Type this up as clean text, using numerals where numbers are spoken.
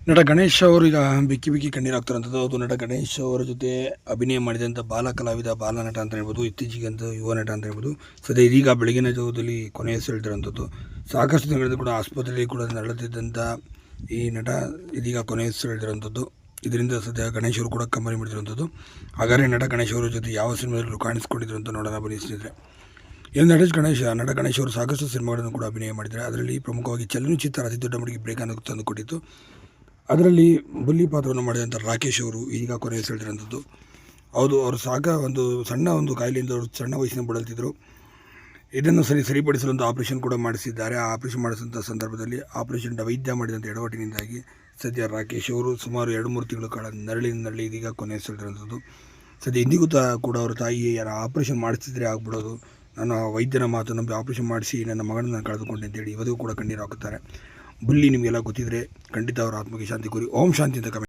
ನಟ ಗಣೇಶ್ ಅವರು ಈಗ ಬಿಕ್ಕಿ ಬಿಕ್ಕಿ ಕಣ್ಣೀರಾಗ್ತಾರಂಥದ್ದು. ಅದು ನಟ ಗಣೇಶ್ ಅವರ ಜೊತೆ ಅಭಿನಯ ಮಾಡಿದಂಥ ಬಾಲ ಕಲಾವಿದ, ಬಾಲ ನಟ ಅಂತ ಹೇಳ್ಬೋದು, ಇತ್ತೀಚೆಗಂತೂ ಯುವ ನಟ ಅಂತ ಹೇಳ್ಬೋದು. ಸದ್ಯ ಇದೀಗ ಬೆಳಗಿನ ಜಾವದಲ್ಲಿ ಕೊನೆಯುಸಿರೆಳೆದಿರುವಂಥದ್ದು. ಸಾಕಷ್ಟು ದಿನಗಳಿಂದ ಕೂಡ ಆಸ್ಪತ್ರೆಯಲ್ಲಿ ಕೂಡ ನರಳುತ್ತಿದ್ದಂಥ ಈ ನಟ ಇದೀಗ ಕೊನೆಯುಸಿರೆಳೆದಿರುವಂಥದ್ದು. ಇದರಿಂದ ಸದ್ಯ ಗಣೇಶ್ ಅವರು ಕೂಡ ಕಂಬನಿ ಮಿಡಿದಿರುವಂಥದ್ದು. ಹಾಗಾದರೆ ನಟ ಗಣೇಶ್ ಅವರ ಜೊತೆ ಯಾವ ಸಿನಿಮಾದಲ್ಲೂ ಕಾಣಿಸ್ಕೊಂಡಿದ್ರು ಅಂತ ನೋಡೋಣ ಬನ್ನಿ ಸ್ನೇಹಿತರೆ. ಏನು ನಟ ಗಣೇಶ್ ಅವರು ಸಾಕಷ್ಟು ಸಿನಿಮಾಗಳನ್ನು ಕೂಡ ಅಭಿನಯ ಮಾಡಿದ್ದಾರೆ. ಅದರಲ್ಲಿ ಪ್ರಮುಖವಾಗಿ ಚಲನಚಿತ್ರ ಅತಿ ದೊಡ್ಡ ಮಟ್ಟಿಗೆ ಬ್ರೇಕ್ ಅನ್ನು ತಂದುಕೊಟ್ಟಿತ್ತು. ಅದರಲ್ಲಿ ಬುಲ್ಲಿ ಪಾತ್ರವನ್ನು ಮಾಡಿದಂಥ ರಾಕೇಶ್ ಅವರು ಈಗ ಕೊನೆಯುಸಿರೆಳೆದಿರುವಂಥದ್ದು. ಹೌದು, ಅವರು ಒಂದು ಸಣ್ಣ ಕಾಯಿಲೆಯಿಂದ ಅವರು ಸಣ್ಣ ವಯಸ್ಸಿನ ಬಳಲ್ತಿದ್ದರು. ಇದನ್ನು ಸರಿಪಡಿಸಲು ಒಂದು ಆಪರೇಷನ್ ಕೂಡ ಮಾಡಿಸಿದ್ದಾರೆ. ಆ ಆಪರೇಷನ್ ಮಾಡಿಸಿದಂಥ ಸಂದರ್ಭದಲ್ಲಿ ವೈದ್ಯ ಮಾಡಿದಂಥ ಎಡವಟ್ಟಿನಿಂದಾಗಿ ಸದ್ಯ ರಾಕೇಶ್ ಅವರು ಸುಮಾರು 2-3 ತಿಂಗಳ ಕಾಲ ನರಳಿ ಇದೀಗ ಕೊನೆಯುಸಿರೆಳೆದಿರುವಂಥದ್ದು. ಸದ್ಯ ಇಂದಿಗೂ ಕೂಡ ಅವರ ತಾಯಿ ಆಪರೇಷನ್ ಮಾಡಿಸಿದ್ರೆ ಆಗ್ಬಿಡೋದು, ನಾನು ವೈದ್ಯನ ಮಾತು ನಂಬಿ ಆಪರೇಷನ್ ಮಾಡಿಸಿ ನನ್ನ ಮಗನನ್ನು ಕಳೆದುಕೊಂಡೆ ಅಂತೇಳಿ ಇವತ್ತಿಗೂ ಕೂಡ ಕಣ್ಣೀರು ಹಾಕುತ್ತಾರೆ. ಬುಲ್ಲಿ ನಿಮಗೆಲ್ಲ ಗೊತ್ತಿದ್ದರೆ ಖಂಡಿತ ಅವರ ಆತ್ಮಕ್ಕೆ ಶಾಂತಿ ಕೋರಿ ಓಂ ಶಾಂತಿ ಅಂತ ಕಮೆಂಟ್